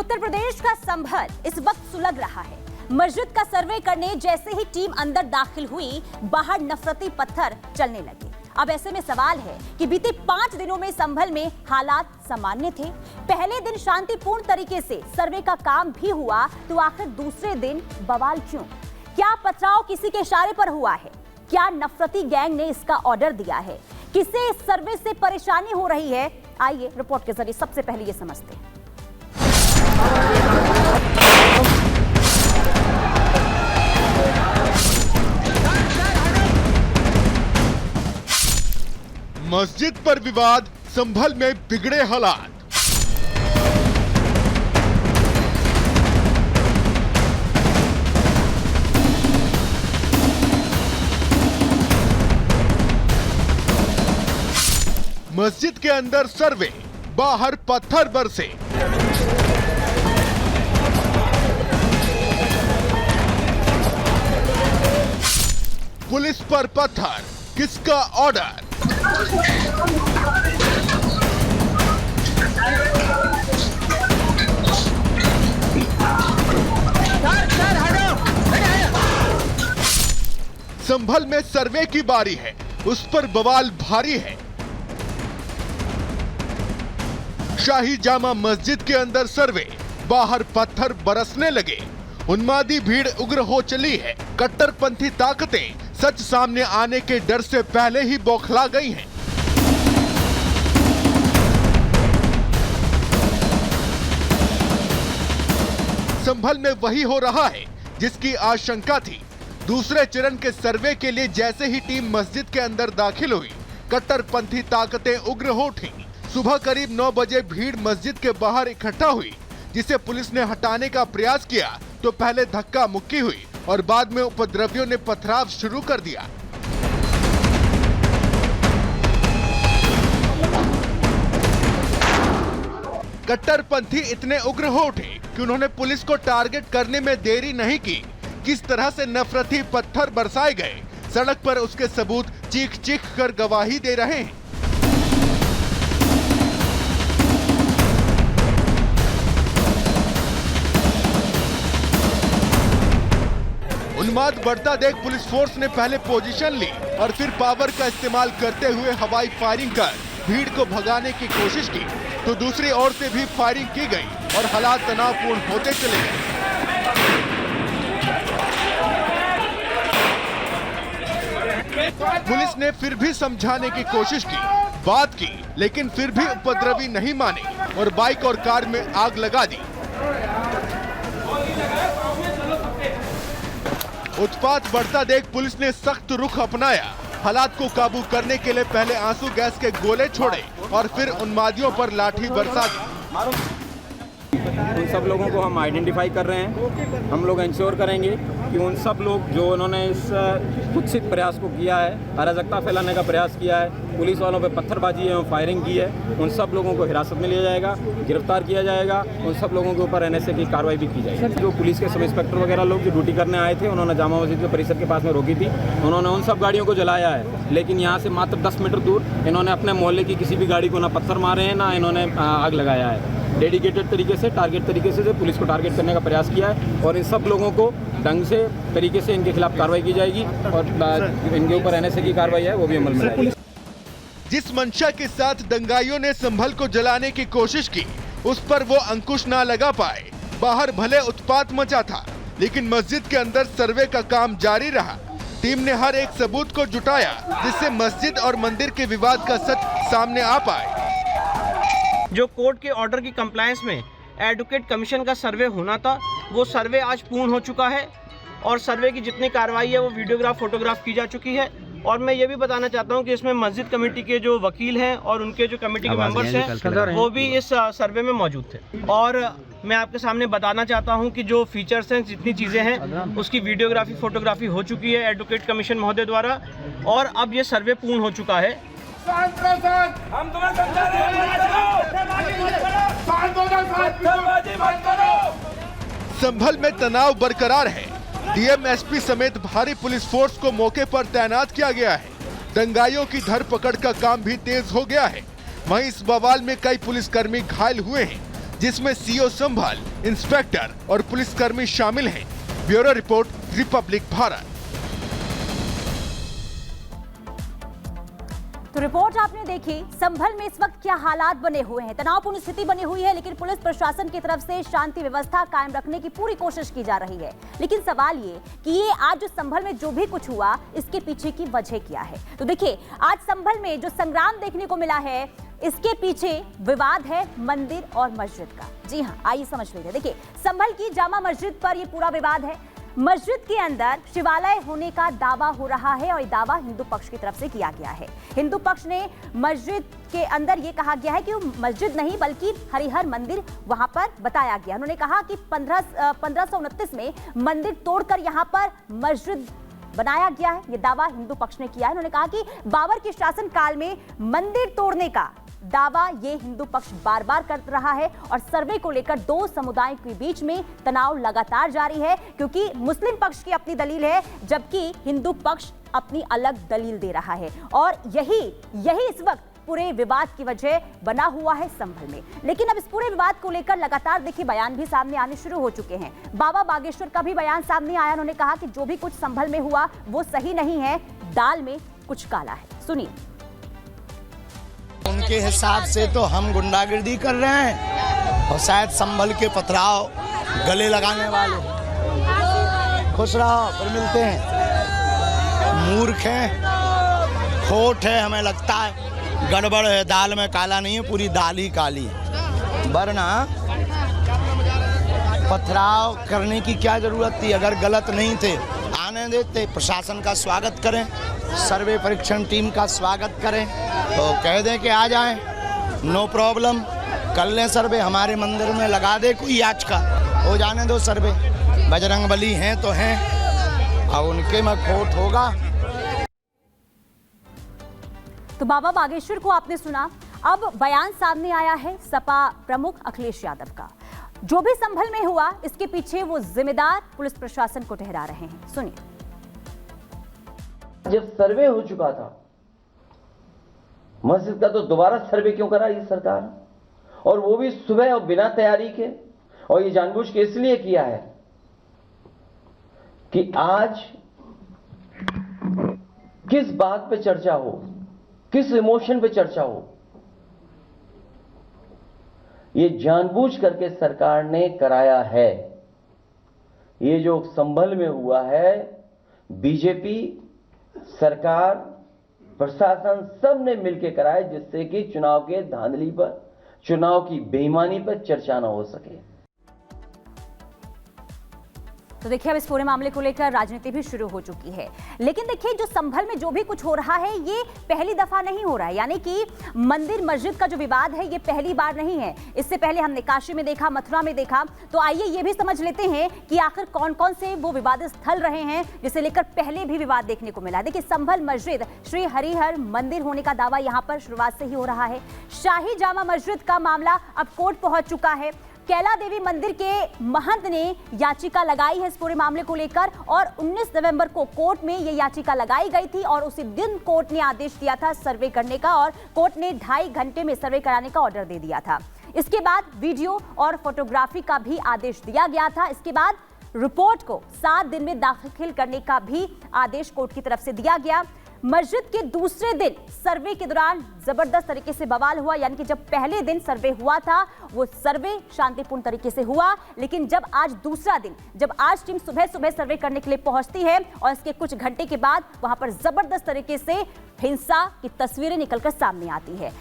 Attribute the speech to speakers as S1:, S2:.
S1: उत्तर प्रदेश का संभल इस वक्त सुलग रहा है। मस्जिद का सर्वे करने जैसे ही टीम अंदर दाखिल हुई, बाहर नफरती पत्थर चलने लगे। अब ऐसे में सवाल है कि बीते 5 दिनों में संभल में हालात सामान्य थे। पहले दिन शांतिपूर्ण तरीके से सर्वे का काम भी हुआ, तो आखिर दूसरे दिन बवाल क्यों? क्या पथराव किसी के इशारे पर हुआ है? क्या नफरती गैंग ने इसका ऑर्डर दिया है? किसे इस सर्वे से परेशानी हो रही है? आइए रिपोर्ट के जरिए सबसे पहले ये समझते हैं।
S2: मस्जिद पर विवाद, संभल में बिगड़े हालात। मस्जिद के अंदर सर्वे, बाहर पत्थर बरसे। पुलिस पर पत्थर, किसका ऑर्डर? संभल में सर्वे की बारी है, उस पर बवाल भारी है। शाही जामा मस्जिद के अंदर सर्वे, बाहर पत्थर बरसने लगे। उन्मादी भीड़ उग्र हो चली है। कट्टरपंथी ताकतें सच सामने आने के डर से पहले ही बौखला गई हैं। संभल में वही हो रहा है जिसकी आशंका थी। दूसरे चरण के सर्वे के लिए जैसे ही टीम मस्जिद के अंदर दाखिल हुई, कट्टरपंथी ताकतें उग्र हो उठी। सुबह करीब 9 बजे भीड़ मस्जिद के बाहर इकट्ठा हुई, जिसे पुलिस ने हटाने का प्रयास किया तो पहले धक्का मुक्की हुई और बाद में उपद्रवियों ने पथराव शुरू कर दिया। कट्टरपंथी इतने उग्र हो उठे कि उन्होंने पुलिस को टारगेट करने में देरी नहीं की। किस तरह से नफरती पत्थर बरसाए गए, सड़क पर उसके सबूत चीख चीख कर गवाही दे रहे हैं। उन्माद बढ़ता देख पुलिस फोर्स ने पहले पोजीशन ली और फिर पावर का इस्तेमाल करते हुए हवाई फायरिंग कर भीड़ को भगाने की कोशिश की, तो दूसरी ओर से भी फायरिंग की गई और हालात तनावपूर्ण होते चले गए। पुलिस ने फिर भी समझाने की कोशिश की, बात की, लेकिन फिर भी उपद्रवी नहीं माने और बाइक और कार में आग लगा दी। उत्पात बढ़ता देख पुलिस ने सख्त रुख अपनाया। हालात को काबू करने के लिए पहले आंसू गैस के गोले छोड़े और फिर उन्मादियों पर लाठी बरसा दी।
S3: उन सब लोगों को हम आइडेंटिफाई कर रहे हैं। हम लोग इंश्योर करेंगे कि उन सब लोग जो उन्होंने इस कुत्सित प्रयास को किया है, अराजकता फैलाने का प्रयास किया है, पुलिस वालों पे पत्थरबाजी एवं फायरिंग की है, उन सब लोगों को हिरासत में लिया जाएगा, गिरफ्तार किया जाएगा। उन सब लोगों के ऊपर NSA की कार्रवाई भी की जाएगी। जो पुलिस के सब इंस्पेक्टर वगैरह लोग जो ड्यूटी करने आए थे, उन्होंने जामा मस्जिद के परिसर के पास में रोकी थी। उन्होंने उन सब गाड़ियों को जलाया है, लेकिन यहाँ से मात्र 10 मीटर दूर इन्होंने अपने मोहल्ले की किसी भी गाड़ी को ना पत्थर मारे हैं, ना इन्होंने आग लगाया है। डेडिकेटेड तरीके से, टारगेट तरीके से पुलिस को टारगेट करने का प्रयास किया है और इन सब लोगों को ढंग से तरीके से इनके खिलाफ कार्रवाई की जाएगी और इनके ऊपर NSA की कार्रवाई है वो भी अमल में आएगी।
S2: जिस मंशा के साथ दंगाइयों ने संभल को जलाने की कोशिश की, उस पर वो अंकुश ना लगा पाए। बाहर भले उत्पात मचा था, लेकिन मस्जिद के अंदर सर्वे का काम जारी रहा। टीम ने हर एक सबूत को जुटाया, जिससे मस्जिद और मंदिर के विवाद का सच सामने आ पाए।
S4: जो कोर्ट के ऑर्डर की कंप्लायंस में एडवोकेट कमीशन का सर्वे होना था, वो सर्वे आज पूर्ण हो चुका है और सर्वे की जितनी कार्रवाई है वो वीडियोग्राफ, फोटोग्राफ की जा चुकी है। और मैं ये भी बताना चाहता हूँ कि इसमें मस्जिद कमेटी के जो वकील हैं और उनके जो कमेटी के मेंबर्स हैं, वो भी इस सर्वे में मौजूद थे। और मैं आपके सामने बताना चाहता हूँ कि जो फीचर्स हैं, जितनी चीज़ें हैं, उसकी वीडियोग्राफी, फोटोग्राफी हो चुकी है एडवोकेट कमीशन महोदय द्वारा और अब ये सर्वे पूर्ण हो चुका है।
S5: हम तुम्हें समझा रहे हैं।
S2: संभल में तनाव बरकरार है। डीएम, एसपी समेत भारी पुलिस फोर्स को मौके पर तैनात किया गया है। दंगाइयों की धरपकड़ का काम भी तेज हो गया है। वहीं इस बवाल में कई पुलिसकर्मी घायल हुए हैं। जिसमें सीओ संभल, इंस्पेक्टर और पुलिसकर्मी शामिल हैं। Bureau report, Republic Bharat.
S1: तो रिपोर्ट आपने देखी। संभल में इस वक्त क्या हालात बने हुए हैं, तनावपूर्ण स्थिति बनी हुई है, लेकिन पुलिस प्रशासन की तरफ से शांति व्यवस्था कायम रखने की पूरी कोशिश की जा रही है। लेकिन सवाल ये कि ये आज जो संभल में जो भी कुछ हुआ, इसके पीछे की वजह क्या है। तो देखिए, आज संभल में जो संग्राम देखने को मिला है, इसके पीछे विवाद है मंदिर और मस्जिद का। जी हाँ, आइए समझ लेते हैं। देखिए, संभल की जामा मस्जिद पर यह पूरा विवाद है। मस्जिद के अंदर शिवालय होने का दावा हो रहा है और ये दावा हिंदू पक्ष की तरफ से किया गया है। हिंदू पक्ष ने मस्जिद के अंदर ये कहा गया है कि वो मस्जिद नहीं बल्कि हरिहर मंदिर वहां पर बताया गया। उन्होंने कहा कि 1529 में मंदिर तोड़कर यहां पर मस्जिद बनाया गया है। ये दावा हिंदू पक्ष ने किया है। उन्होंने कहा कि बाबर के शासन काल में मंदिर तोड़ने का दावा ये हिंदू पक्ष बार बार कर रहा है और सर्वे को लेकर दो समुदायों के बीच में तनाव लगातार जारी है, क्योंकि मुस्लिम पक्ष की अपनी दलील है जबकि हिंदू पक्ष अपनी अलग दलील दे रहा है। और यही इस वक्त पूरे विवाद की वजह बना हुआ है संभल में। लेकिन अब इस पूरे विवाद को लेकर लगातार देखिए बयान भी सामने आने शुरू हो चुके हैं। बाबा बागेश्वर का भी बयान सामने आया। उन्होंने कहा कि जो भी कुछ संभल में हुआ वो सही नहीं है, दाल में कुछ काला है। सुनिए।
S6: उनके हिसाब से तो हम गुंडागिर्दी कर रहे हैं और शायद संभल के पथराव गले लगाने वाले। खुश रहो, फिर मिलते हैं। मूर्ख हैं, खोट है, हमें लगता है गड़बड़ है, दाल में काला नहीं है, पूरी दाल ही काली है। वरना पथराव करने की क्या जरूरत थी? अगर गलत नहीं थे आने देते। प्रशासन का स्वागत करें, सर्वे परीक्षण टीम का स्वागत करें, तो कह दें कि आ जाएं, नो प्रॉब्लम, कर लें सर्वे, हमारे मंदिर में लगा दे कोई याचिका, हो जाने दो सर्वे। बजरंगबली हैं तो हैं, अब उनके में खोट होगा।
S1: तो बाबा बागेश्वर को आपने सुना। अब बयान सामने आया है सपा प्रमुख अखिलेश यादव का। जो भी संभल में हुआ, इसके पीछे वो जिम्मेदार पुलिस प्रशासन को ठहरा रहे हैं। सुनिए।
S7: जब सर्वे हो चुका था मस्जिद का, तो दोबारा सर्वे क्यों करा ये सरकार? और वो भी सुबह और बिना तैयारी के। और ये जानबूझ के इसलिए किया है कि आज किस बात पे चर्चा हो, किस इमोशन पे चर्चा हो। ये जानबूझ करके सरकार ने कराया है। ये जो संभल में हुआ है, बीजेपी सरकार, प्रशासन सब ने मिलकर कराया, जिससे कि चुनाव के धांधली पर, चुनाव की बेईमानी पर चर्चा न हो सके।
S1: तो देखिए, अब इस पूरे मामले को लेकर राजनीति भी शुरू हो चुकी है। लेकिन देखिए, जो संभल में जो भी कुछ हो रहा है, ये पहली दफा नहीं हो रहा है। यानी कि मंदिर मस्जिद का जो विवाद है, ये पहली बार नहीं है। इससे पहले हमने काशी में देखा, मथुरा में देखा। तो आइए ये भी समझ लेते हैं कि आखिर कौन कौन से वो विवादित स्थल रहे हैं जिसे लेकर पहले भी विवाद देखने को मिला। देखिए, संभल मस्जिद श्री हरिहर मंदिर होने का दावा यहाँ पर शुरुआत से ही हो रहा है। शाही जामा मस्जिद का मामला अब कोर्ट पहुंच चुका है। कैला देवी मंदिर के महंत ने याचिका लगाई है इस पूरे मामले को लेकर, और 19 नवंबर को कोर्ट में यह याचिका लगाई गई थी और उसी दिन कोर्ट ने आदेश दिया था सर्वे करने का, और कोर्ट ने 2.5 घंटे में सर्वे कराने का ऑर्डर दे दिया था। इसके बाद वीडियो और फोटोग्राफी का भी आदेश दिया गया था। इसके बाद रिपोर्ट को 7 दिन में दाखिल करने का भी आदेश कोर्ट की तरफ से दिया गया। मस्जिद के दूसरे दिन सर्वे के दौरान जबरदस्त तरीके से बवाल हुआ। यानी कि जब पहले दिन सर्वे हुआ था, वो सर्वे शांतिपूर्ण तरीके से हुआ, लेकिन जब आज दूसरा दिन, जब आज टीम सुबह सुबह सर्वे करने के लिए पहुंचती है और इसके कुछ घंटे के बाद वहां पर जबरदस्त तरीके से हिंसा की तस्वीरें निकलकर सामने आती है।